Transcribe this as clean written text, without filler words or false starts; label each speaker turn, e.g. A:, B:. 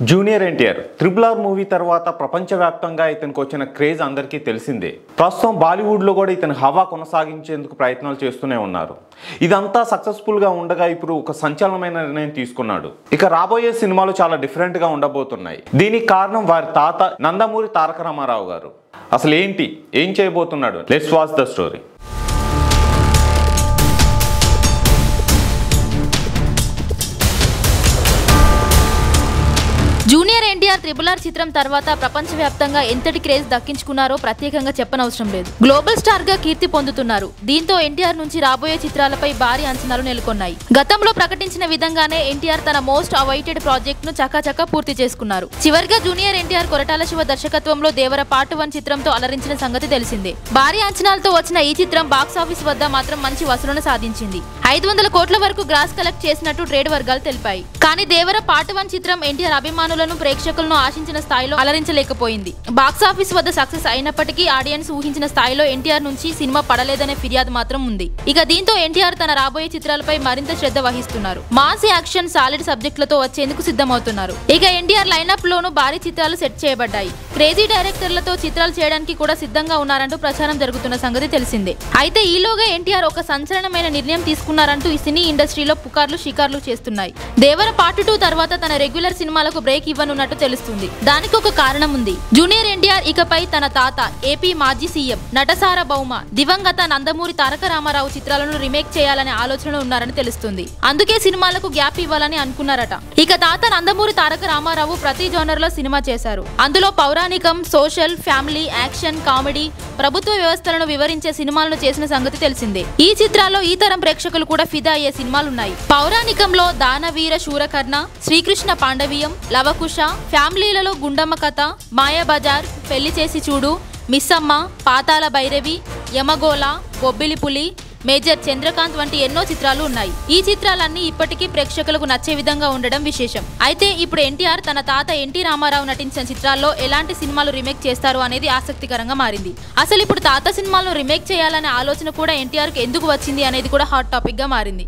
A: Junior NTR triple movie తర్వాత ప్రపంచవ్యాప్తంగా ఇతనికి వచ్చిన క్రేజ్ అందరికీ తెలిసిందే. ప్రస్తుతం బాలీవుడ్లో కూడా ఇతని హవా కొనసాగించేందుకు ప్రయత్నాలు చేస్తూనే ఉన్నారు. ఇదంతా సక్సెస్ఫుల్గా ఉండగా ఇప్పుడు ఒక సంచలనమైన నిర్ణయం తీసుకున్నాడు. ఇక రాబోయే సినిమాలు చాలా డిఫరెంట్గా ఉండబోతున్నాయి. దీనికి కారణం వారి తాత నందమూరి తారక రామారావు గారు. అసలు ఏం చేయబోతున్నాడు? Let's watch the story.
B: Junior NTR triple R చిత్రం తర్వాత ప్రపంచవ్యాప్తంగా ఎంతటి క్రేజ్ దక్కించుకున్నారో ప్రత్యేకంగా చెప్పనవసరం లేదు. గ్లోబల్ స్టార్ గా కీర్తి పొందుతున్నారు. దీంతో ఎన్టీఆర్ నుంచి రాబోయే చిత్రాలపై భారీ అంచనాలు నెలకొన్నాయి. గతంలో ప్రకటించిన విధంగానే ఎన్టీఆర్ తన మోస్ట్ అవైటెడ్ ప్రాజెక్ట్ ను చకాచకా పూర్తి చేసుకున్నారు. చివరిగా జూనియర్ ఎన్టీఆర్ కొరటాల శివ దర్శకత్వంలో దేవర పార్ట్ 1 చిత్రంతో అలరించిన సంగతి తెలిసిందే. భారీ అంచనాలతో వచ్చిన ఈ చిత్రం బాక్సాఫీస్ వద్ద మాత్రం మంచి వసూలును సాధించింది. 500 కోట్ల వరకు గ్రాస్ కలెక్ట్ చేసినట్టు ట్రేడ్ వర్గాలు తెలిపాయి. కానీ దేవర పార్ట్ 1 చిత్రం ఎన్టీఆర్ అభిమానులను ప్రేక్షకులను ఆశించిన స్థాయిలో అలరించలేకపోయింది. బాక్సాఫీస్ వద్ద సక్సెస్ అయినప్పటికీ ఆడియన్స్ ఊహించిన స్థాయిలో ఎన్టీఆర్ నుంచి సినిమా పడలేదనే ఫిర్యాదు మాత్రం ఉంది. ఇక దీంతో ఎన్టీఆర్ తన రాబోయే చిత్రాలపై మరింత శ్రద్ధ వహిస్తున్నారు. మాస్ యాక్షన్ సాలిడ్ సబ్జెక్టులతో వచ్చేందుకు సిద్ధమవుతున్నారు. ఇక ఎన్టీఆర్ లైనప్ లోనూ భారీ చిత్రాలు సెట్ చేయబడ్డాయి. క్రేజీ డైరెక్టర్లతో చిత్రాలు చేయడానికి కూడా సిద్ధంగా ఉన్నారంటూ ప్రచారం జరుగుతున్న సంగతి తెలిసిందే. అయితే ఈలోగా ఎన్టీఆర్ ఒక సంచలనమైన నిర్ణయం తీసుకున్నారంటూ ఈ సినీ ఇండస్ట్రీలో పుకార్లు షికార్లు చేస్తున్నాయి. దేవర పార్ట్ 2 తర్వాత తన రెగ్యులర్ సినిమాలకు బ్రేక్ ఇవ్వనున్నట్టు తెలుస్తుంది. దానికి ఒక కారణం ఉంది. జూనియర్ ఎన్టీఆర్ ఇకపై తన తాత ఏపీ మాజీ సీఎం నటసార బౌమ దివంగత నందమూరి తారక రామారావు చిత్రాలను రీమేక్ చేయాలనే ఆలోచనలో ఉన్నారని తెలుస్తుంది. అందుకే సినిమాలకు గ్యాప్ ఇవ్వాలని అనుకున్నారట. ఇక తాత నందమూరి తారక రామారావు ప్రతి జోనర్ లో సినిమా చేశారు. అందులో పౌరాణికం, సోషల్, ఫ్యామిలీ, యాక్షన్, కామెడీ, ప్రభుత్వ వ్యవస్థలను వివరించే సినిమాలను చేసిన సంగతి తెలిసిందే. ఈ చిత్రాల్లో ఈ తరం ప్రేక్షకులు కూడా ఫిదా అయ్యే సినిమాలున్నాయి. పౌరాణికంలో దానవీర శూరకర్ణ, శ్రీకృష్ణ పాండవీయం, లవకుశ, ఫ్యామిలీలలో గుండమ్మ కథ, మాయాబజార్, పెళ్లి చేసి చూడు, మిస్సమ్మ, పాతాల భైరవి, యమగోళ, బొబ్బిలి పులి, మేజర్ చంద్రకాంత్ వంటి ఎన్నో చిత్రాలు ఉన్నాయి. ఈ చిత్రాలన్నీ ఇప్పటికీ ప్రేక్షకులకు నచ్చే విధంగా ఉండడం విశేషం. అయితే ఇప్పుడు ఎన్టీఆర్ తన తాత ఎన్టీ రామారావు నటించిన చిత్రాల్లో ఎలాంటి సినిమాలు రీమేక్ చేస్తారు అనేది ఆసక్తికరంగా మారింది. అసలు ఇప్పుడు తాత సినిమాలను రీమేక్ చేయాలనే ఆలోచన కూడా ఎన్టీఆర్కి ఎందుకు వచ్చింది అనేది కూడా హాట్ టాపిక్ గా మారింది.